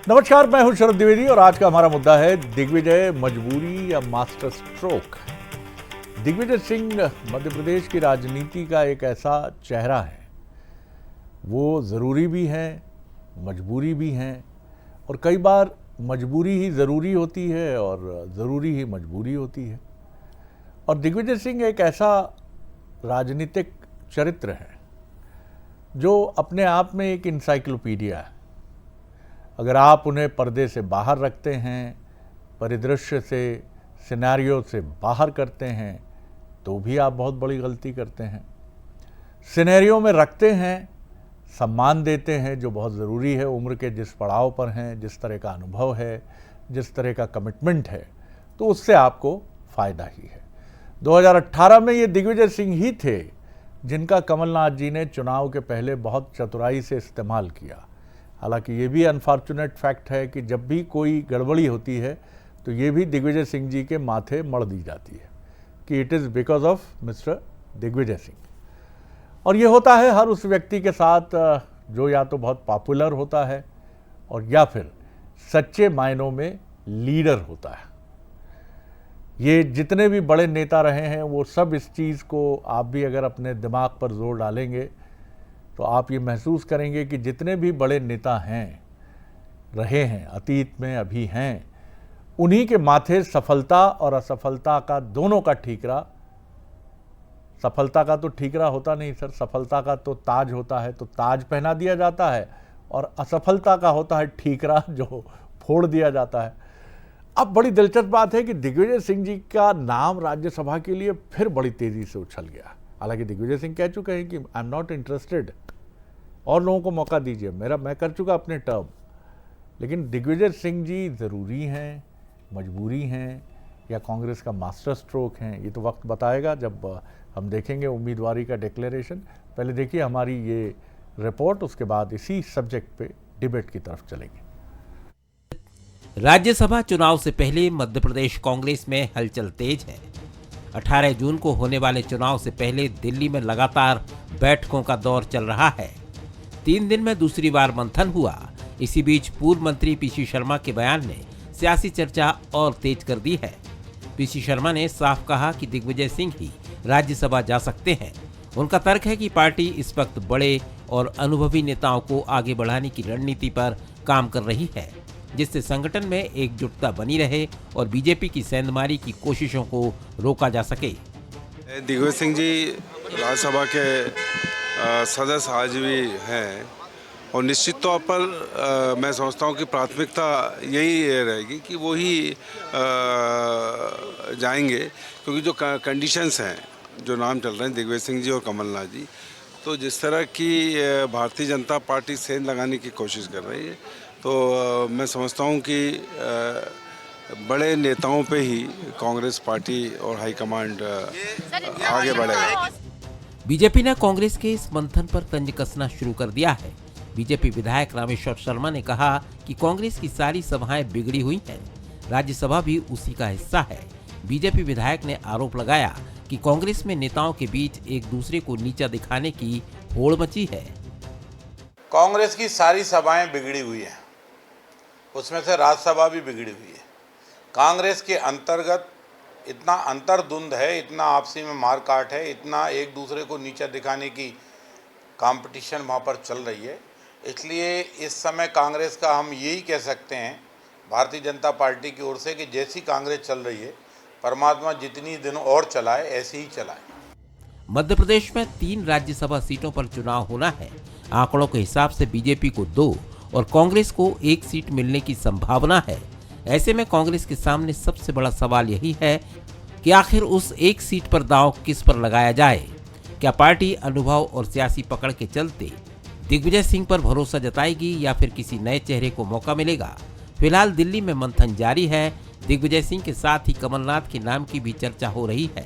नमस्कार, मैं हूं शरद द्विवेदी और आज का हमारा मुद्दा है दिग्विजय मजबूरी या मास्टर स्ट्रोक। दिग्विजय सिंह मध्य प्रदेश की राजनीति का एक ऐसा चेहरा है, वो ज़रूरी भी हैं, मजबूरी भी हैं और कई बार मजबूरी ही ज़रूरी होती है और ज़रूरी ही मजबूरी होती है। और दिग्विजय सिंह एक ऐसा राजनीतिक चरित्र है जो अपने आप में एक इंसाइक्लोपीडिया है। अगर आप उन्हें पर्दे से बाहर रखते हैं, परिदृश्य से, सिनेरियो से बाहर करते हैं, तो भी आप बहुत बड़ी गलती करते हैं। सिनेरियो में रखते हैं, सम्मान देते हैं, जो बहुत ज़रूरी है उम्र के जिस पड़ाव पर हैं, जिस तरह का अनुभव है, जिस तरह का कमिटमेंट है, तो उससे आपको फ़ायदा ही है। 2018 में ये दिग्विजय सिंह ही थे जिनका कमलनाथ जी ने चुनाव के पहले बहुत चतुराई से इस्तेमाल किया। हालांकि ये भी अनफॉर्चुनेट फैक्ट है कि जब भी कोई गड़बड़ी होती है तो ये भी दिग्विजय सिंह जी के माथे मढ़ दी जाती है कि it is because of mister Digvijay Singh. और ये होता है हर उस व्यक्ति के साथ जो या तो बहुत पॉपुलर होता है और या फिर सच्चे मायनों में लीडर होता है। ये जितने भी बड़े नेता रहे हैं वो सब इस चीज़ को, आप भी अगर अपने दिमाग पर जोर डालेंगे तो आप ये महसूस करेंगे कि जितने भी बड़े नेता हैं, रहे हैं, अतीत में अभी हैं, उन्हीं के माथे सफलता और असफलता का दोनों का ठीकरा, सफलता का तो ठीकरा होता नहीं सर, सफलता का तो ताज होता है, तो ताज पहना दिया जाता है, और असफलता का होता है ठीकरा जो फोड़ दिया जाता है। अब बड़ी दिलचस्प बात है कि दिग्विजय सिंह जी का नाम राज्यसभा के लिए फिर बड़ी तेज़ी से उछल गया। हालांकि दिग्विजय सिंह कह चुके हैं कि आई एम नॉट इंटरेस्टेड, और लोगों को मौका दीजिए, मैं कर चुका अपने टर्म। लेकिन दिग्विजय सिंह जी ज़रूरी हैं, मजबूरी हैं, या कांग्रेस का मास्टर स्ट्रोक हैं, ये तो वक्त बताएगा जब हम देखेंगे उम्मीदवारी का डिक्लेरेशन। पहले देखिए हमारी ये रिपोर्ट, उसके बाद इसी सब्जेक्ट पे डिबेट की तरफ चलेंगे। राज्यसभा चुनाव से पहले मध्य प्रदेश कांग्रेस में हलचल तेज है। 18 जून को होने वाले चुनाव से पहले दिल्ली में लगातार बैठकों का दौर चल रहा है। 3 दिन में दूसरी बार मंथन हुआ। इसी बीच पूर्व मंत्री पीसी शर्मा के बयान ने सियासी चर्चा और तेज कर दी है। पीसी शर्मा ने साफ कहा कि दिग्विजय सिंह ही राज्यसभा जा सकते हैं। उनका तर्क है कि पार्टी इस वक्त बड़े और अनुभवी नेताओं को आगे बढ़ाने की रणनीति पर काम कर रही है, जिससे संगठन में एकजुटता बनी रहे और बीजेपी की सेंधमारी की कोशिशों को रोका जा सके। दिग्विजय सिंह जी राज्यसभा के सदस्य आज भी हैं और निश्चित तौर पर मैं समझता हूँ कि प्राथमिकता यही रहेगी कि वो ही जाएंगे, क्योंकि जो कंडीशंस हैं, जो नाम चल रहे हैं दिग्विजय सिंह जी और कमलनाथ जी, तो जिस तरह की भारतीय जनता पार्टी सेंध लगाने की कोशिश कर रही है, तो मैं समझता हूँ कि बड़े नेताओं पे ही कांग्रेस पार्टी और हाईकमांड आगे बढ़ेगा। बीजेपी ने कांग्रेस के इस मंथन पर तंज कसना शुरू कर दिया है। बीजेपी विधायक रामेश्वर शर्मा ने कहा कि कांग्रेस की सारी सभाएं बिगड़ी हुई हैं, राज्यसभा भी उसी का हिस्सा है। बीजेपी विधायक ने आरोप लगाया कि कांग्रेस में नेताओं के बीच एक दूसरे को नीचा दिखाने की होड़ मची है। कांग्रेस की सारी सभाएं बिगड़ी हुई हैं, उसमें से राज्यसभा भी बिगड़ी हुई है। कांग्रेस के अंतर्गत इतना अंतर्द्वंद है, इतना आपसी में मारकाट है, इतना एक दूसरे को नीचा दिखाने की कंपटीशन वहाँ पर चल रही है। इसलिए इस समय कांग्रेस का हम यही कह सकते हैं भारतीय जनता पार्टी की ओर से कि जैसी कांग्रेस चल रही है, परमात्मा जितनी दिन और चलाए ऐसे ही चलाए। मध्य प्रदेश में 3 राज्यसभा सीटों पर चुनाव होना है। आंकड़ों के हिसाब से बीजेपी को 2 और कांग्रेस को 1 सीट मिलने की संभावना है। ऐसे में कांग्रेस के सामने सबसे बड़ा सवाल यही है कि आखिर उस 1 सीट पर दांव किस पर लगाया जाए। क्या पार्टी अनुभव और सियासी पकड़ के चलते दिग्विजय सिंह पर भरोसा जताएगी या फिर किसी नए चेहरे को मौका मिलेगा? फिलहाल दिल्ली में मंथन जारी है। दिग्विजय सिंह के साथ ही कमलनाथ के नाम की भी चर्चा हो रही है।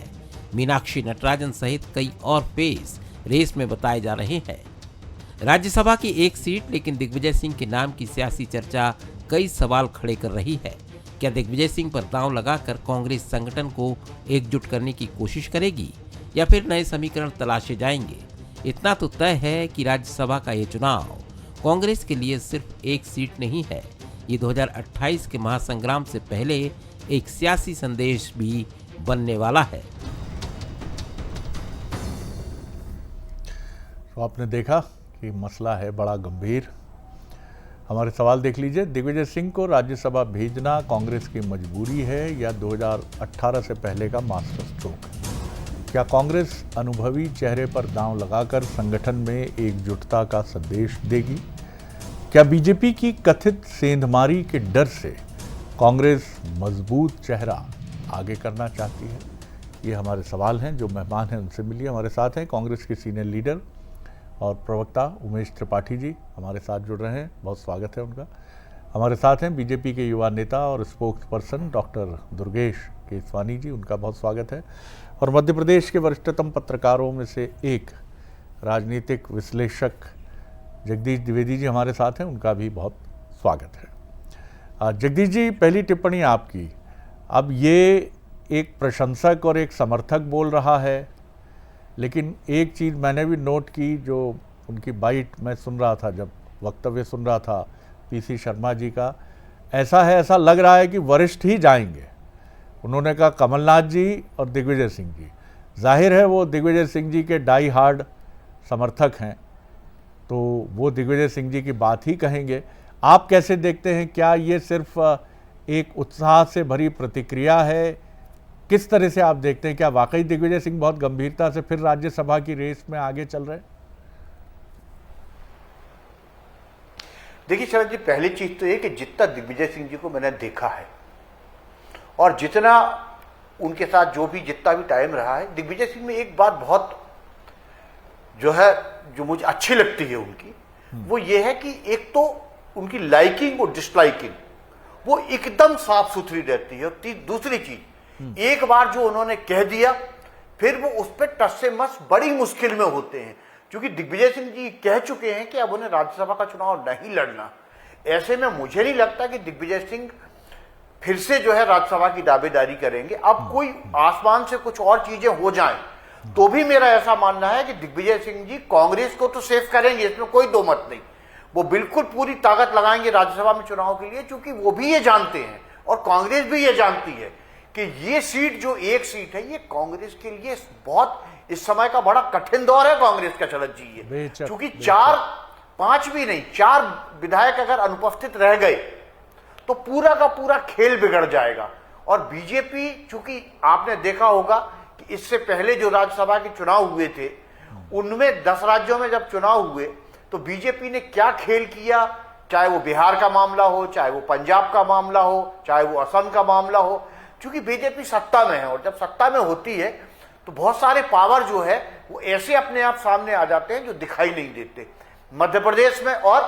मीनाक्षी नटराजन सहित कई और फेस रेस में बताए जा रहे हैं। राज्यसभा की 1 सीट, लेकिन दिग्विजय सिंह के नाम की सियासी चर्चा कई सवाल खड़े कर रही है। क्या दिग्विजय सिंह पर दांव लगाकर कांग्रेस संगठन को एकजुट करने की कोशिश करेगी या फिर नए समीकरण तलाशे जाएंगे? इतना तो तय है कि राज्यसभा का ये चुनाव कांग्रेस के लिए सिर्फ 1 सीट नहीं है, ये 2028 के महासंग्राम से पहले एक सियासी संदेश भी बनने वाला है। तो आपने देखा कि मसला है बड़ा गंभीर। हमारे सवाल देख लीजिए। दिग्विजय सिंह को राज्यसभा भेजना कांग्रेस की मजबूरी है या 2018 से पहले का मास्टर स्ट्रोक? क्या कांग्रेस अनुभवी चेहरे पर दांव लगाकर संगठन में एकजुटता का संदेश देगी? क्या बीजेपी की कथित सेंधमारी के डर से कांग्रेस मजबूत चेहरा आगे करना चाहती है? ये हमारे सवाल हैं। जो मेहमान हैं उनसे मिलिए। हमारे साथ हैं कांग्रेस के सीनियर लीडर और प्रवक्ता उमेश त्रिपाठी जी हमारे साथ जुड़ रहे हैं, बहुत स्वागत है उनका। हमारे साथ हैं बीजेपी के युवा नेता और spokesperson doctor Durgesh Keswani ji, उनका बहुत स्वागत है। और मध्य प्रदेश के वरिष्ठतम पत्रकारों में से एक राजनीतिक विश्लेषक जगदीश द्विवेदी जी हमारे साथ हैं, उनका भी बहुत स्वागत है। जगदीश जी, पहली टिप्पणी आपकी। अब ये एक प्रशंसक और एक समर्थक बोल रहा है, लेकिन एक चीज़ मैंने भी नोट की, जो उनकी बाइट मैं सुन रहा था, जब वक्तव्य सुन रहा था पीसी शर्मा जी का, ऐसा लग रहा है कि वरिष्ठ ही जाएंगे। उन्होंने कहा कमलनाथ जी और दिग्विजय सिंह जी। जाहिर है वो दिग्विजय सिंह जी के डाई हार्ड समर्थक हैं, तो वो दिग्विजय सिंह जी की बात ही कहेंगे। आप कैसे देखते हैं? क्या ये सिर्फ एक उत्साह से भरी प्रतिक्रिया है? किस तरह से आप देखते हैं? क्या वाकई दिग्विजय सिंह बहुत गंभीरता से फिर राज्यसभा की रेस में आगे चल रहे हैं? देखिए शरद जी, पहली चीज तो ये कि जितना दिग्विजय सिंह जी को मैंने देखा है और जितना उनके साथ जितना भी टाइम रहा है, दिग्विजय सिंह में एक बात बहुत जो मुझे अच्छी लगती है उनकी, वो ये है कि एक तो उनकी लाइकिंग और डिसलाइकिंग वो एकदम साफ सुथरी रहती है। और दूसरी चीज, एक बार जो उन्होंने कह दिया फिर वो उस पर टस से मस बड़ी मुश्किल में होते हैं, क्योंकि दिग्विजय सिंह जी कह चुके हैं कि अब उन्हें राज्यसभा का चुनाव नहीं लड़ना। ऐसे में मुझे नहीं लगता कि दिग्विजय सिंह फिर से राज्यसभा की दावेदारी करेंगे। अब कोई आसमान से कुछ और चीजें हो जाएं तो भी मेरा ऐसा मानना है कि दिग्विजय सिंह जी कांग्रेस को तो सेफ करेंगे, इसमें कोई दो मत नहीं। वो बिल्कुल पूरी ताकत लगाएंगे राज्यसभा में चुनाव के लिए, क्योंकि वो भी ये जानते हैं और कांग्रेस भी ये जानती है कि ये सीट जो एक सीट है, ये कांग्रेस के लिए बहुत इस समय का बड़ा कठिन दौर है कांग्रेस का शरद जी। ये क्योंकि 4-5 भी नहीं, 4 विधायक अगर अनुपस्थित रह गए तो पूरा का पूरा खेल बिगड़ जाएगा। और बीजेपी, चूंकि आपने देखा होगा कि इससे पहले जो राज्यसभा के चुनाव हुए थे उनमें 10 राज्यों में जब चुनाव हुए तो बीजेपी ने क्या खेल किया, चाहे वो बिहार का मामला हो, चाहे वो पंजाब का मामला हो, चाहे वो असम का मामला हो। क्योंकि बीजेपी सत्ता में है और जब सत्ता में होती है तो बहुत सारे पावर जो है वो ऐसे अपने आप सामने आ जाते हैं जो दिखाई नहीं देते। मध्य प्रदेश में और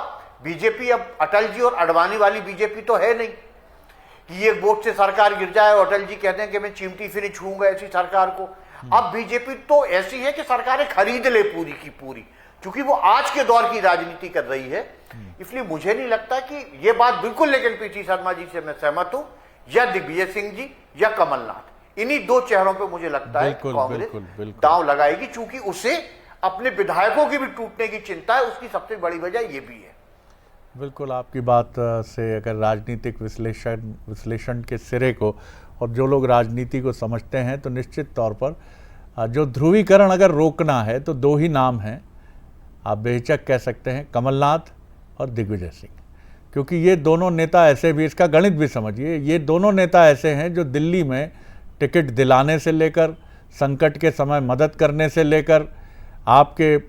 बीजेपी अब अटल जी और अडवाणी वाली बीजेपी तो है नहीं कि एक वोट से सरकार गिर जाए और अटल जी कहते हैं कि मैं चिमटी से नहीं छूंगा ऐसी सरकार को। अब बीजेपी तो ऐसी है कि सरकारें खरीद ले पूरी की पूरी, क्योंकि वो आज के दौर की राजनीति कर रही है। इसलिए मुझे नहीं लगता कि ये बात बिल्कुल, लेकिन पीसी शर्मा जी से मैं सहमत हूं, या दिग्विजय सिंह जी या कमलनाथ, इन्हीं दो चेहरों पे मुझे लगता है कांग्रेस दांव लगाएगी, चूंकि उसे अपने विधायकों की भी टूटने की चिंता है। उसकी सबसे बड़ी वजह ये भी है। बिल्कुल, आपकी बात से अगर राजनीतिक विश्लेषण के सिरे को और जो लोग राजनीति को समझते हैं तो निश्चित तौर पर जो ध्रुवीकरण अगर रोकना है तो 2 ही नाम हैं, आप बेहिचक कह सकते हैं, कमलनाथ और दिग्विजय सिंह। क्योंकि ये दोनों नेता ऐसे भी, इसका गणित भी समझिए, ये दोनों नेता ऐसे हैं जो दिल्ली में टिकट दिलाने से लेकर, संकट के समय मदद करने से लेकर, आपके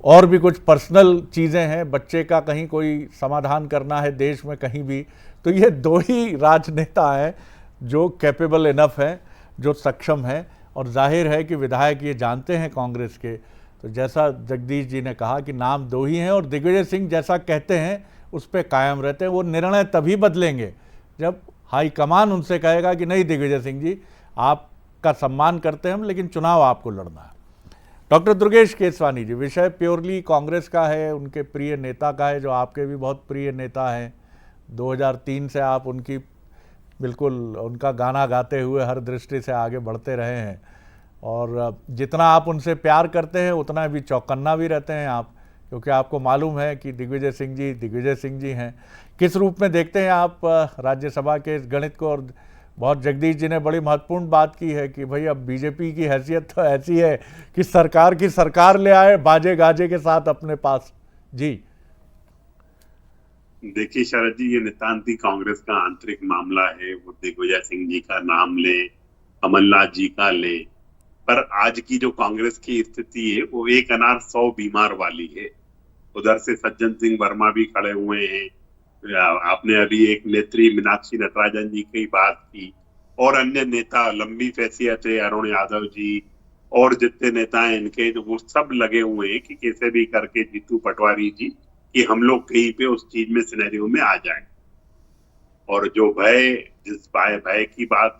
और भी कुछ पर्सनल चीज़ें हैं, बच्चे का कहीं कोई समाधान करना है देश में कहीं भी, तो ये 2 ही राजनेता हैं जो कैपेबल इनफ हैं, जो सक्षम हैं। और जाहिर है कि विधायक ये जानते हैं कांग्रेस के, तो जैसा जगदीश जी ने कहा कि नाम 2 ही हैं और दिग्विजय सिंह जैसा कहते हैं उस पर कायम रहते हैं। वो निर्णय तभी बदलेंगे जब हाईकमान उनसे कहेगा कि नहीं दिग्विजय सिंह जी, आपका सम्मान करते हैं हम, लेकिन चुनाव आपको लड़ना है। डॉक्टर दुर्गेश केसवानी जी, विषय प्योरली कांग्रेस का है, उनके प्रिय नेता का है, जो आपके भी बहुत प्रिय नेता हैं। 2003 से आप उनकी बिल्कुल उनका गाना गाते हुए हर दृष्टि से आगे बढ़ते रहे हैं, और जितना आप उनसे प्यार करते हैं उतना भी चौकन्ना भी रहते हैं आप, क्योंकि आपको मालूम है कि दिग्विजय सिंह जी हैं। किस रूप में देखते हैं आप राज्यसभा के इस गणित को? और बहुत जगदीश जी ने बड़ी महत्वपूर्ण बात की है कि भाई अब बीजेपी की हैसियत तो ऐसी है कि सरकार की सरकार ले आए बाजे गाजे के साथ अपने पास। जी देखिए शरद जी, ये नितांत ही कांग्रेस का आंतरिक मामला है। वो दिग्विजय सिंह जी का नाम ले, कमलनाथ जी का ले, पर आज की जो कांग्रेस की स्थिति है वो एक अनार 100 बीमार वाली है। उधर से सज्जन सिंह वर्मा भी खड़े हुए हैं। आपने अभी एक नेत्री मीनाक्षी नटराजन जी की बात की, और अन्य नेता लंबी फैसियत है, अरुण यादव जी और जितने नेता हैं इनके, वो सब लगे हुए हैं कि कैसे भी करके जीतू पटवारी जी कि हम लोग कहीं पे उस चीज में सिनेरियो में आ जाए। और जो जिस भय की बात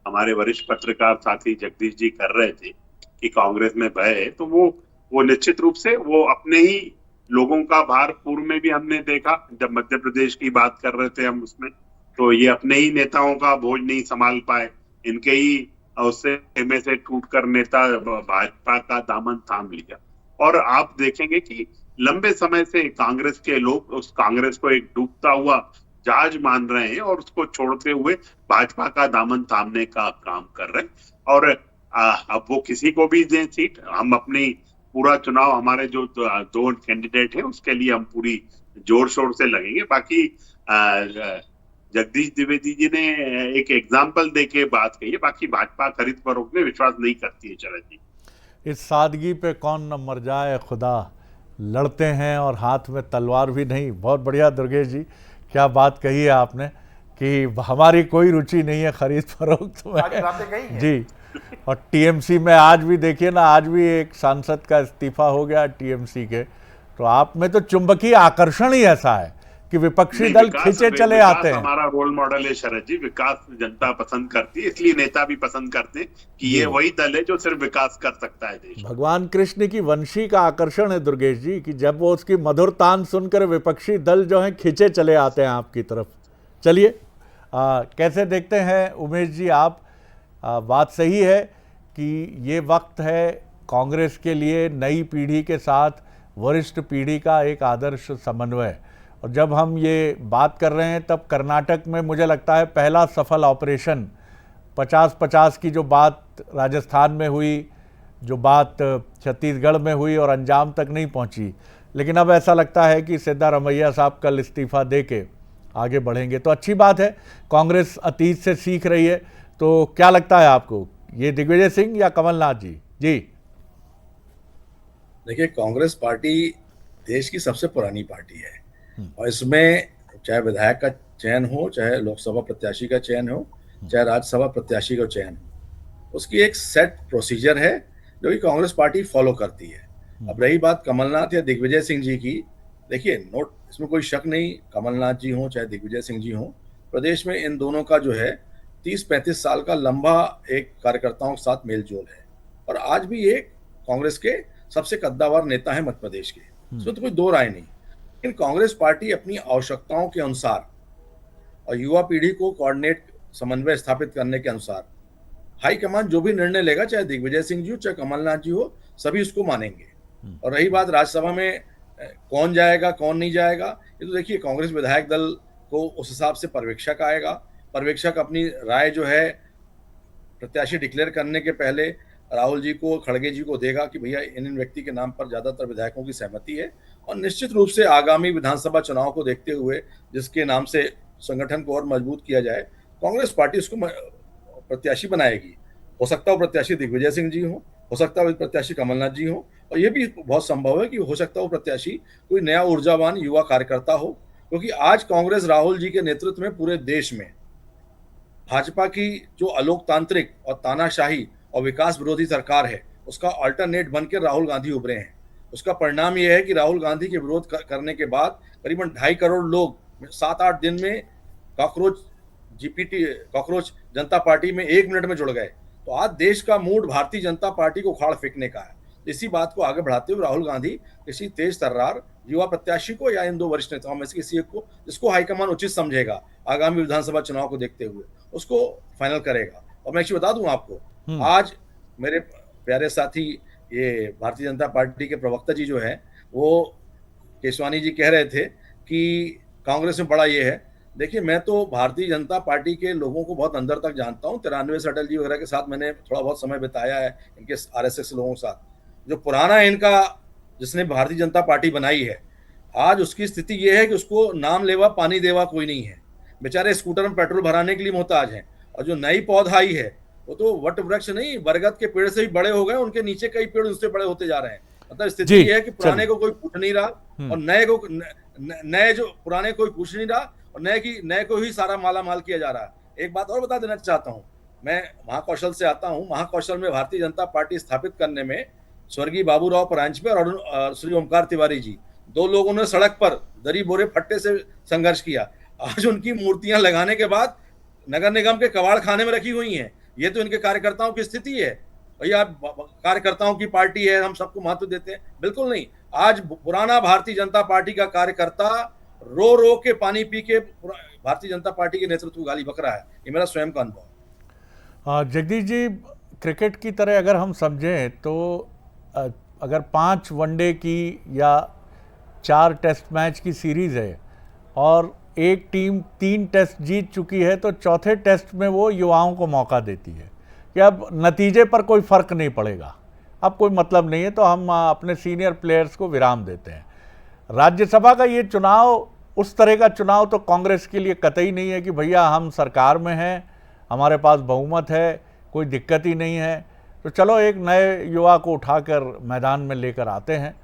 हमारे वरिष्ठ पत्रकार साथी जगदीश जी कर रहे थे कि कांग्रेस में भय है, तो वो निश्चित रूप से वो अपने ही लोगों का भार, पूर्व में भी हमने देखा जब मध्य प्रदेश की बात कर रहे थे हम उसमें, तो ये अपने ही नेताओं का बोझ नहीं संभाल पाए। इनके ही उससे में से टूटकर नेता भाजपा का दामन थाम लिया। और आप देखेंगे कि लंबे समय से कांग्रेस के लोग उस कांग्रेस को एक डूबता हुआ जहाज मान रहे हैं और उसको छोड़ते हुए भाजपा का दामन थामने का काम कर रहे हैं। और अब वो किसी को भी दें सीट, हम अपनी पूरा चुनाव, हमारे जो दो कैंडिडेट हैं उसके लिए हम पूरी जोर शोर से लगेंगे। बाकी जगदीश द्विवेदी जी ने एक एग्जाम्पल देके बात कही है, बाकी भाजपा खरीद फरोख्त में विश्वास नहीं करती है शरद जी। इस सादगी पे कौन न मर जाए खुदा, लड़ते हैं और हाथ में तलवार भी नहीं। बहुत बढ़िया दुर्गेश जी, क्या बात कही है आपने कि हमारी कोई रुचि नहीं है खरीद फरोख्त में। जी, और टीएमसी में आज भी देखिए ना, आज भी एक सांसद का इस्तीफा हो गया टीएमसी के। तो आप में तो चुंबकीय आकर्षण ही ऐसा है कि विपक्षी दल खींचे चले आते हैं। हमारा रोल मॉडल है शरद जी, विकास जनता पसंद करती है, इसलिए नेता भी पसंद करते हैं कि ये वही दल है जो सिर्फ विकास कर सकता है देश। भगवान कृष्ण की वंशी का आकर्षण है दुर्गेश जी, कि जब वो उसकी मधुर तान सुनकर विपक्षी दल जो है खींचे चले आते हैं आपकी तरफ। चलिए कैसे देखते हैं उमेश जी आप? बात सही है कि ये वक्त है कांग्रेस के लिए नई पीढ़ी के साथ वरिष्ठ पीढ़ी का एक आदर्श समन्वय। और जब हम ये बात कर रहे हैं तब कर्नाटक में मुझे लगता है पहला सफल ऑपरेशन 50-50 की जो बात राजस्थान में हुई, जो बात छत्तीसगढ़ में हुई और अंजाम तक नहीं पहुंची, लेकिन अब ऐसा लगता है कि सिद्धारमैया साहब कल इस्तीफा दे के आगे बढ़ेंगे। तो अच्छी बात है, कांग्रेस अतीत से सीख रही है। तो क्या लगता है आपको, ये दिग्विजय सिंह या कमलनाथ जी? जी देखिए, कांग्रेस पार्टी देश की सबसे पुरानी पार्टी है और इसमें चाहे विधायक का चयन हो, चाहे लोकसभा प्रत्याशी का चयन हो, चाहे राज्यसभा प्रत्याशी का चयन हो, उसकी एक सेट प्रोसीजर है जो कि कांग्रेस पार्टी फॉलो करती है। अब रही बात कमलनाथ या दिग्विजय सिंह जी की, देखिए नोट, इसमें कोई शक नहीं, कमलनाथ जी हों चाहे दिग्विजय सिंह जी हों, प्रदेश में इन दोनों का जो है 30-35 साल का लंबा एक कार्यकर्ताओं के साथ मेलजोल है और आज भी ये कांग्रेस के सबसे कद्दावर नेता है मध्य प्रदेश के, इसमें तो कोई दो राय नहीं। लेकिन कांग्रेस पार्टी अपनी आवश्यकताओं के अनुसार और युवा पीढ़ी को कोऑर्डिनेट, समन्वय स्थापित करने के अनुसार हाईकमान जो भी निर्णय लेगा, चाहे दिग्विजय सिंह जी हो चाहे कमलनाथ जी हो, सभी उसको मानेंगे। और रही बात राज्यसभा में कौन जाएगा कौन नहीं जाएगा, ये तो देखिए कांग्रेस विधायक दल को उस हिसाब से पर्यवेक्षक आएगा। पर्यवेक्षक अपनी राय जो है प्रत्याशी डिक्लेयर करने के पहले राहुल जी को, खड़गे जी को देगा कि भैया इन व्यक्ति के नाम पर ज्यादातर विधायकों की सहमति है। और निश्चित रूप से आगामी विधानसभा चुनाव को देखते हुए जिसके नाम से संगठन को और मजबूत किया जाए, कांग्रेस पार्टी उसको प्रत्याशी बनाएगी। हो सकता है वो प्रत्याशी दिग्विजय सिंह जी हो सकता है वो प्रत्याशी कमलनाथ जी हो, और ये भी बहुत संभव है कि हो सकता है वो प्रत्याशी कोई नया ऊर्जावान युवा कार्यकर्ता हो, क्योंकि आज कांग्रेस राहुल जी के नेतृत्व में पूरे देश में भाजपा की जो अलोकतांत्रिक और तानाशाही और विकास विरोधी सरकार है, उसका अल्टरनेट बनकर राहुल गांधी उभरे हैं। उसका परिणाम यह है कि राहुल गांधी के विरोध करने के बाद करीबन 2.5 करोड़ लोग 7-8 दिन में कॉकरोच जनता पार्टी में 1 मिनट में जुड़ गए। तो आज देश का मूड भारतीय जनता पार्टी को उखाड़ फेंकने का है। इसी बात को आगे बढ़ाते हुए राहुल गांधी किसी तेज तर्रार युवा प्रत्याशी को या इन दो वरिष्ठ नेताओं में से किसी एक को, जिसको हाईकमान उचित समझेगा आगामी विधानसभा चुनाव को देखते हुए, उसको फाइनल करेगा। और मैं एक चीज बता दूं आपको, आज मेरे प्यारे साथी ये भारतीय जनता पार्टी के प्रवक्ता जी जो है, वो केशवानी जी कह रहे थे कि कांग्रेस में बड़ा ये है। देखिए, मैं तो भारतीय जनता पार्टी के लोगों को बहुत अंदर तक जानता हूँ। 93 से अटल जी वगैरह के साथ मैंने थोड़ा बहुत समय बिताया है, इनके आरएसएस लोगों के साथ। जो पुराना इनका, जिसने भारतीय जनता पार्टी बनाई है, आज उसकी स्थिति ये है कि उसको नाम लेवा पानी देवा कोई नहीं है। बेचारे स्कूटर में पेट्रोल भराने के लिए मोहताज हैं। और जो नई पौधा आई है वो तो वट वृक्ष नहीं, बरगद के पेड़ से भी बड़े हो गए, उनके नीचे कई पेड़ उससे बड़े होते जा रहे हैं। मतलब स्थिति ये है कि पुराने को कोई पूछ नहीं रहा और नए जो पुराने कोई पूछ नहीं रहा और नए को ही सारा माला माल किया जा रहा है। एक बात और बता देना चाहता हूँ, मैं महाकौशल से आता हूँ। महाकौशल में भारतीय जनता पार्टी स्थापित करने में स्वर्गीय बाबूराव परांजपे और श्री ओमकार तिवारी जी, दो लोगों ने सड़क पर दरी बोरे फट्टे से संघर्ष किया। आज उनकी मूर्तियां लगाने के बाद नगर निगम के कबाड़ खाने में रखी हुई हैं। ये तो इनके कार्यकर्ताओं की स्थिति है। भैया, कार्यकर्ताओं की पार्टी है, हम सबको महत्व देते हैं? बिल्कुल नहीं। आज पुराना भारतीय जनता पार्टी का कार्यकर्ता रो रो के पानी पी के भारतीय जनता पार्टी के नेतृत्व गाली बक रहा है। ये मेरा स्वयं का अनुभव है। जगदीश जी, क्रिकेट की तरह अगर हम समझें तो अगर 5 वनडे की या 4 टेस्ट मैच की सीरीज़ है और एक टीम 3 टेस्ट जीत चुकी है तो चौथे टेस्ट में वो युवाओं को मौका देती है कि अब नतीजे पर कोई फ़र्क नहीं पड़ेगा, अब कोई मतलब नहीं है, तो हम अपने सीनियर प्लेयर्स को विराम देते हैं। राज्यसभा का ये चुनाव, उस तरह का चुनाव तो कांग्रेस के लिए कतई नहीं है कि भैया हम सरकार में हैं, हमारे पास बहुमत है, कोई दिक्कत ही नहीं है, तो चलो एक नए युवा को उठाकर मैदान में लेकर आते हैं।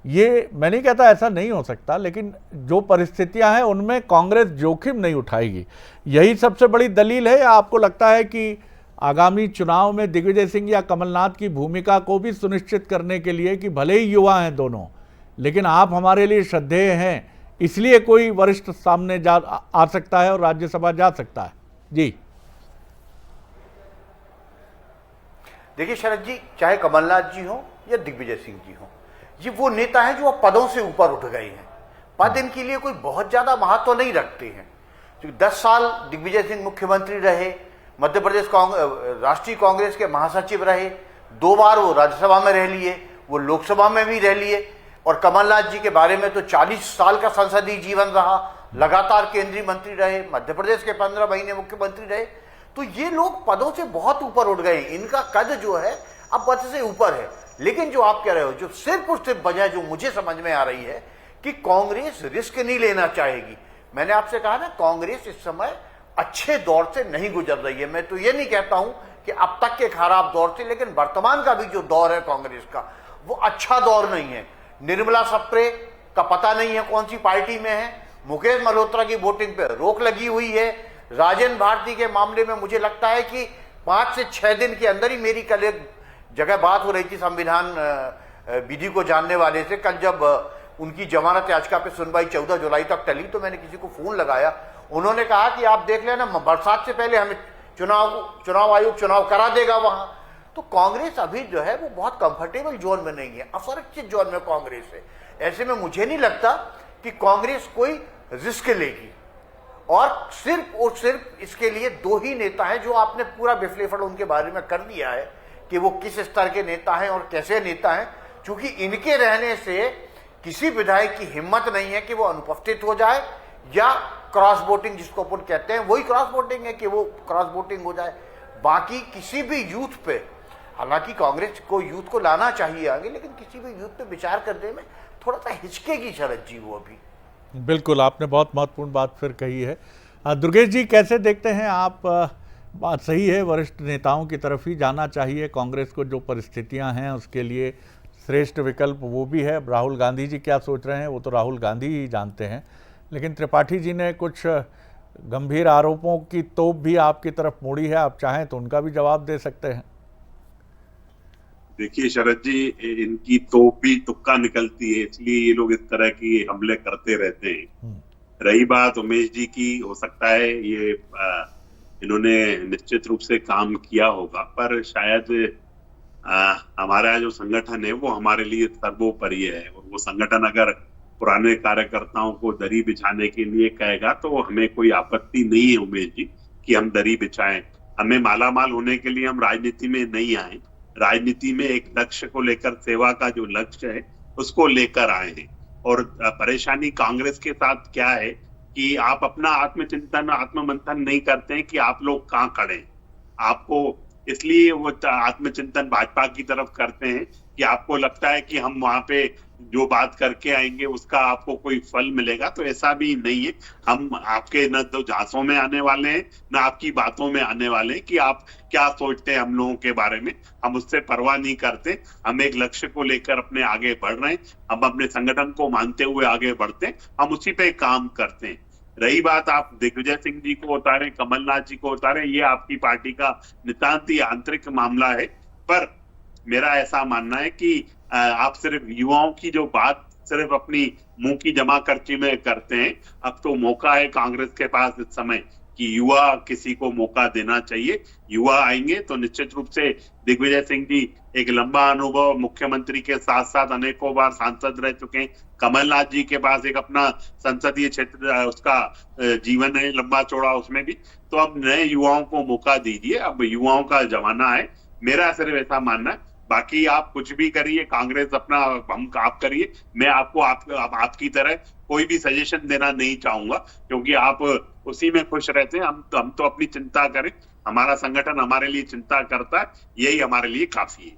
ये मैं नहीं कहता ऐसा नहीं हो सकता, लेकिन जो परिस्थितियां हैं उनमें कांग्रेस जोखिम नहीं उठाएगी। यही सबसे बड़ी दलील है, या आपको लगता है कि आगामी चुनाव में दिग्विजय सिंह या कमलनाथ की भूमिका को भी सुनिश्चित करने के लिए कि भले ही युवा हैं दोनों, लेकिन आप हमारे लिए श्रद्धेय हैं, इसलिए कोई वरिष्ठ सामने आ सकता है और राज्यसभा जा सकता है? जी देखिए शरद जी, चाहे कमलनाथ जी हो या दिग्विजय सिंह जी हो, ये वो नेता हैं जो अब पदों से ऊपर उठ गए हैं। पद इनके लिए कोई बहुत ज्यादा महत्व नहीं रखते हैं। क्योंकि 10 साल दिग्विजय सिंह मुख्यमंत्री रहे, मध्य प्रदेश राष्ट्रीय कांग्रेस के महासचिव रहे, 2 बार वो राज्यसभा में रह लिए, वो लोकसभा में भी रह लिए, और कमलनाथ जी के बारे में तो 40 साल का संसदीय जीवन रहा, लगातार केंद्रीय मंत्री रहे, मध्य प्रदेश के 15 महीने मुख्यमंत्री रहे। तो ये लोग पदों से बहुत ऊपर उठ गए, इनका कद जो है अब पद से ऊपर है। लेकिन जो आप कह रहे हो, जो सिर्फ और सिर्फ वजह जो मुझे समझ में आ रही है कि कांग्रेस रिस्क नहीं लेना चाहेगी। मैंने आपसे कहा ना, कांग्रेस इस समय अच्छे दौर से नहीं गुजर रही है। मैं तो ये नहीं कहता हूं कि अब तक के खराब दौर से, लेकिन वर्तमान का भी जो दौर है कांग्रेस का, वो अच्छा दौर नहीं है। निर्मला सप्रे का पता नहीं है कौन सी पार्टी में है, मुकेश मल्होत्रा की वोटिंग पे रोक लगी हुई है, राजेंद्र भारती के मामले में मुझे लगता है कि 5 से 6 दिन के अंदर ही, मेरी कल एक जगह बात हो रही थी संविधान विधि को जानने वाले से, कल जब उनकी जमानत याचिका पे सुनवाई 14 जुलाई तक टली, तो मैंने किसी को फोन लगाया, उन्होंने कहा कि आप देख लेना, बरसात से पहले हमें चुनाव आयोग चुनाव करा देगा वहां। तो कांग्रेस अभी जो है वो बहुत कंफर्टेबल जोन में नहीं है, असुरक्षित जोन में कांग्रेस है। ऐसे में मुझे नहीं लगता कि कांग्रेस कोई रिस्क लेगी, और सिर्फ इसके लिए 2 ही नेता हैं जो आपने पूरा विश्लेषण उनके बारे में कर दिया है कि वो किस स्तर के नेता हैं और कैसे नेता हैं। क्योंकि इनके रहने से किसी विधायक की हिम्मत नहीं है कि वो अनुपस्थित हो जाए, या क्रॉस वोटिंग जिसको अपन कहते हैं वही क्रॉस वोटिंग है कि वो क्रॉस वोटिंग हो जाए। बाकी किसी भी यूथ पे, हालांकि कांग्रेस को यूथ को लाना चाहिए आगे, लेकिन किसी भी यूथ पे विचार करने में थोड़ा सा हिचकेगी शरद जी वो अभी। बिल्कुल, आपने बहुत महत्वपूर्ण बात फिर कही है। दुर्गेश जी, कैसे देखते हैं आप? बात सही है, वरिष्ठ नेताओं की तरफ ही जाना चाहिए। कांग्रेस को जो परिस्थितियां हैं उसके लिए श्रेष्ठ विकल्प वो भी है। राहुल गांधी जी क्या सोच रहे हैं वो तो राहुल गांधी ही जानते हैं, लेकिन त्रिपाठी जी ने कुछ गंभीर आरोपों की तोप भी आपकी तरफ मोड़ी है, आप चाहें तो उनका भी जवाब दे सकते हैं। देखिए शरद जी, इनकी तोप भी तुक्का निकलती है, इसलिए ये लोग इस तरह की हमले करते रहते हैं। रही बात उमेश जी की, हो सकता है ये इन्होंने निश्चित रूप से काम किया होगा, पर शायद हमारा जो संगठन है वो हमारे लिए सर्वोपरि है, और वो संगठन अगर पुराने कार्यकर्ताओं को दरी बिछाने के लिए कहेगा तो हमें कोई आपत्ति नहीं है उमेश जी कि हम दरी बिछाएं। हमें मालामाल होने के लिए हम राजनीति में नहीं आए, राजनीति में एक लक्ष्य को लेकर, सेवा का जो लक्ष्य है उसको लेकर आए हैं। और परेशानी कांग्रेस के साथ क्या है कि आप अपना आत्मचिंतन आत्ममंथन नहीं करते हैं कि आप लोग कहाँ खड़े हैं। आपको इसलिए वो आत्मचिंतन भाजपा की तरफ करते हैं कि आपको लगता है कि हम वहां पे जो बात करके आएंगे उसका आपको कोई फल मिलेगा, तो ऐसा भी नहीं है। हम आपके न तो झांसों में आने वाले हैं न आपकी बातों में आने वाले हैं कि आप क्या सोचते हैं हम लोगों के बारे में। हम उससे परवाह नहीं करते। हम एक लक्ष्य को लेकर अपने आगे बढ़ रहे हैं। हम अपने संगठन को मानते हुए आगे बढ़ते हैं। हम उसी पे काम करते हैं। रही बात आप दिग्विजय सिंह जी को उतारे, कमलनाथ जी को उतारे, ये आपकी पार्टी का नितांत ही आंतरिक मामला है। पर मेरा ऐसा मानना है कि आप सिर्फ युवाओं की जो बात सिर्फ अपनी मुंह की जमा पर्ची में करते हैं। अब तो मौका है कांग्रेस के पास इस समय कि युवा किसी को मौका देना चाहिए। युवा आएंगे तो निश्चित रूप से दिग्विजय सिंह जी एक लंबा अनुभव, मुख्यमंत्री के साथ साथ अनेकों बार सांसद रह चुके हैं। कमलनाथ जी के पास एक अपना संसदीय क्षेत्र उसका जीवन है लंबा चौड़ा, उसमें भी। तो अब नए युवाओं को मौका दीजिए। अब युवाओं का जमाना है। मेरा सिर्फ ऐसा मानना है। बाकी आप कुछ भी करिए, कांग्रेस अपना हम आप करिए। मैं आपको आपकी तरह कोई भी सजेशन देना नहीं चाहूंगा, क्योंकि आप उसी में खुश रहते हैं। हम तो अपनी चिंता करें। हमारा संगठन हमारे लिए चिंता करता है, यही हमारे लिए काफी है।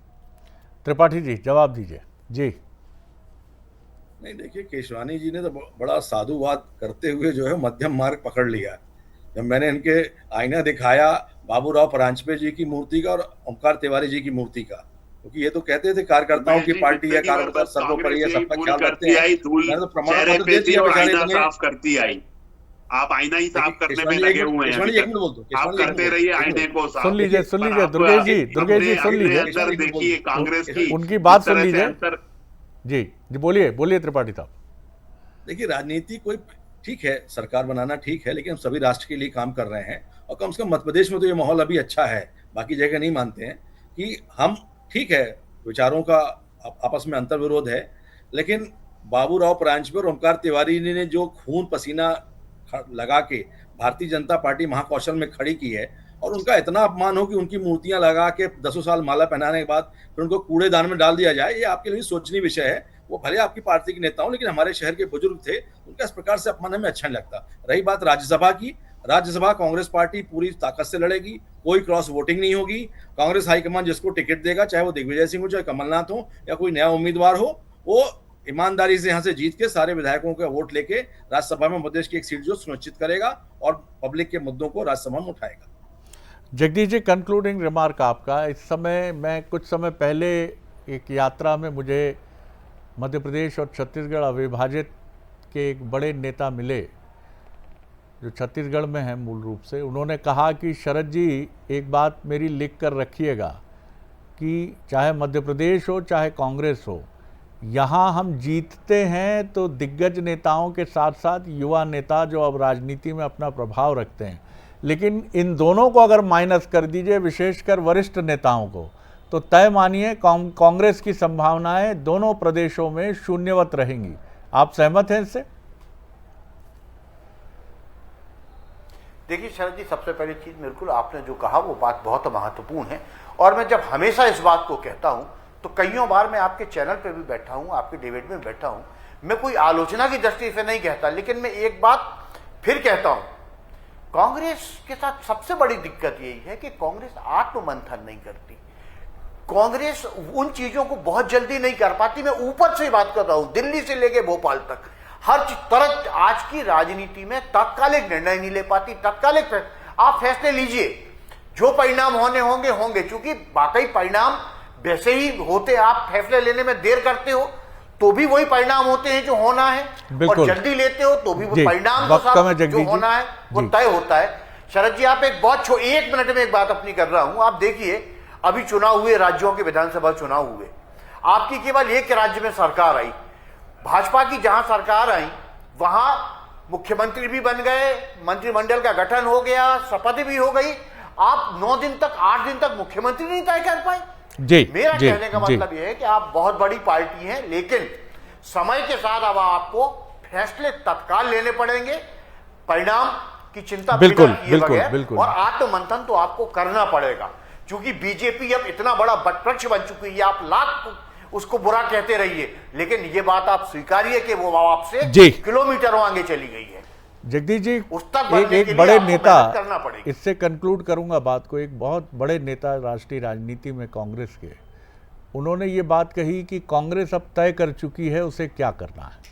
त्रिपाठी जी जवाब दीजिए। जी नहीं, देखिए केशवानी जी ने तो बड़ा साधुवाद करते हुए जो है मध्यम मार्ग पकड़ लिया। जब मैंने इनके आईना दिखाया बाबूराव परांजपे जी की मूर्ति का और ओमकार तिवारी जी की मूर्ति का, क्योंकि ये तो कहते थे कार्यकर्ताओं की पार्टी है, कार्यकर्ता सर्वोपरि है, सबका ख्याल रखते हैं। मैंने तो प्रमाण पत्र दे दिया बेचारे। साफ करती आई, आप आईना ही साफ करने में लगे हुए हैं। एक मिनट बोल दो, आप करते रहिए आईने को साफ। सुन लीजिए दुर्गेश जी सुन लीजिए, देखिए कांग्रेस की उनकी बात सुन लीजिए। जी जी बोलिए त्रिपाठी साहब। देखिए राजनीति कोई ठीक है, सरकार बनाना ठीक है, लेकिन हम सभी राष्ट्र के लिए काम कर रहे हैं। और कम से कम मध्य प्रदेश में तो ये माहौल अभी अच्छा है, बाकी जगह नहीं मानते हैं कि हम ठीक है, विचारों का आपस में अंतर विरोध है, लेकिन बाबूराव परांजपे और ओमकार तिवारी ने जो खून पसीना लगा के भारतीय जनता पार्टी महाकौशल में खड़ी की है, और उनका इतना अपमान हो कि उनकी मूर्तियां लगा के 10 साल माला पहनाने के बाद फिर उनको कूड़ेदान में डाल दिया जाए, ये आपके लिए सोचनीय विषय है। वो भले आपकी पार्टी के नेता हो, लेकिन हमारे शहर के बुजुर्ग थे, उनका इस प्रकार से अपमान हमें अच्छा नहीं लगता। रही बात राज्यसभा की, राज्यसभा कांग्रेस पार्टी पूरी ताकत से लड़ेगी, कोई क्रॉस वोटिंग नहीं होगी। कांग्रेस हाईकमान जिसको टिकट देगा, चाहे वो दिग्विजय सिंह हो, चाहे कमलनाथ हो, या कोई नया उम्मीदवार हो, वो ईमानदारी से यहाँ से जीत के सारे विधायकों का वोट लेके राज्यसभा में मध्य प्रदेश की एक सीट जो सुनिश्चित करेगा और पब्लिक के मुद्दों को राज्यसभा में उठाएगा। जगदीश जी, कंक्लूडिंग रिमार्क आपका। इस समय मैं कुछ समय पहले एक यात्रा में मुझे मध्य प्रदेश और छत्तीसगढ़ अविभाजित के एक बड़े नेता मिले जो छत्तीसगढ़ में हैं मूल रूप से। उन्होंने कहा कि शरद जी एक बात मेरी लिख कर रखिएगा कि चाहे मध्य प्रदेश हो चाहे कांग्रेस हो, यहाँ हम जीतते हैं तो दिग्गज नेताओं के साथ साथ युवा नेता जो अब राजनीति में अपना प्रभाव रखते हैं, लेकिन इन दोनों को अगर माइनस कर दीजिए, विशेषकर वरिष्ठ नेताओं को, तो तय मानिए कांग्रेस की संभावनाएं दोनों प्रदेशों में शून्यवत रहेंगी। आप सहमत हैं इससे? देखिए शरद जी, सबसे पहली चीज बिल्कुल आपने जो कहा वो बात बहुत महत्वपूर्ण है, और मैं जब हमेशा इस बात को कहता हूं तो कईयों बार मैं आपके चैनल पे भी बैठा हूं, आपके डिबेट में बैठा हूं, मैं कोई आलोचना की दृष्टि से नहीं कहता, लेकिन मैं एक बात फिर कहता हूं, कांग्रेस के साथ सबसे बड़ी दिक्कत यही है कि कांग्रेस आत्ममंथन नहीं करती। कांग्रेस उन चीजों को बहुत जल्दी नहीं कर पाती। मैं ऊपर से बात कर रहा हूं, दिल्ली से लेके भोपाल तक हर तरह आज की राजनीति में तात्कालिक निर्णय नहीं ले पाती। तात्कालिक आप फैसले लीजिए, जो परिणाम होने होंगे होंगे, क्योंकि वाकई परिणाम वैसे ही होते, आप फैसले लेने में देर करते हो तो भी वही परिणाम होते हैं जो होना है, और जल्दी लेते हो तो भी वो परिणाम जो होना है वो तय होता है। शरद जी, आप एक मिनट में एक बात अपनी कर रहा हूं। आप देखिए, अभी चुनाव हुए, राज्यों के विधानसभा चुनाव हुए, आपकी केवल एक राज्य में सरकार आई, भाजपा की जहां सरकार आई वहां मुख्यमंत्री भी बन गए, मंत्रिमंडल का गठन हो गया, शपथ भी हो गई। आप 9 दिन तक 8 दिन तक मुख्यमंत्री नहीं तय कर पाए। मेरा कहने का मतलब यह है कि आप बहुत बड़ी पार्टी हैं, लेकिन समय के साथ अब आपको फैसले तत्काल लेने पड़ेंगे, परिणाम की चिंता बिल्कुल और आत्ममंथन तो आपको करना पड़ेगा, क्योंकि बीजेपी अब इतना बड़ा वटवृक्ष बन चुकी है। आप लाख उसको बुरा कहते रहिए, लेकिन ये बात आप स्वीकारिए कि वो आपसे जी। किलोमीटरों आगे चली गई है। जगदीश जी, उस तक बढ़ने के एक लिए बड़े आपको नेता, मेहनत करना पड़ेगी। इससे कंक्लूड करूंगा बात को, एक बहुत बड़े नेता राष्ट्रीय राजनीति में कांग्रेस के, उन्होंने ये बात कही कि कांग्रेस अब तय कर चुकी है उसे क्या करना है।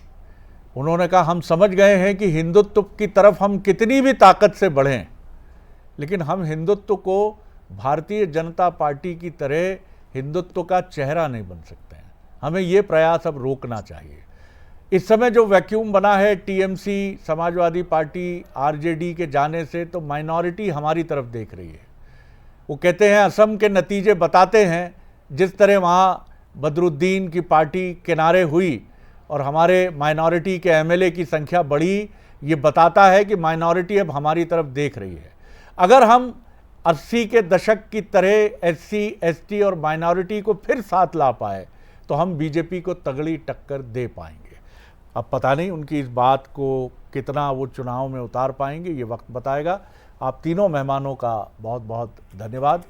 उन्होंने कहा हम समझ गए हैं कि हिंदुत्व की तरफ हम कितनी भी ताकत से बढ़ें, लेकिन हम हिंदुत्व को भारतीय जनता पार्टी की तरह हिंदुत्व का चेहरा नहीं बन सकते हैं। हमें ये प्रयास अब रोकना चाहिए। इस समय जो वैक्यूम बना है टीएमसी, समाजवादी पार्टी, आरजेडी के जाने से, तो माइनॉरिटी हमारी तरफ देख रही है। वो कहते हैं, असम के नतीजे बताते हैं, जिस तरह वहाँ बदरुद्दीन की पार्टी किनारे हुई और हमारे माइनॉरिटी के एमएलए की संख्या बढ़ी, ये बताता है कि माइनॉरिटी अब हमारी तरफ देख रही है। अगर हम 80 के दशक की तरह एससी, एसटी और माइनॉरिटी को फिर साथ ला पाए तो हम बीजेपी को तगड़ी टक्कर दे पाएंगे। अब पता नहीं उनकी इस बात को कितना वो चुनाव में उतार पाएंगे, ये वक्त बताएगा। आप तीनों मेहमानों का बहुत बहुत धन्यवाद।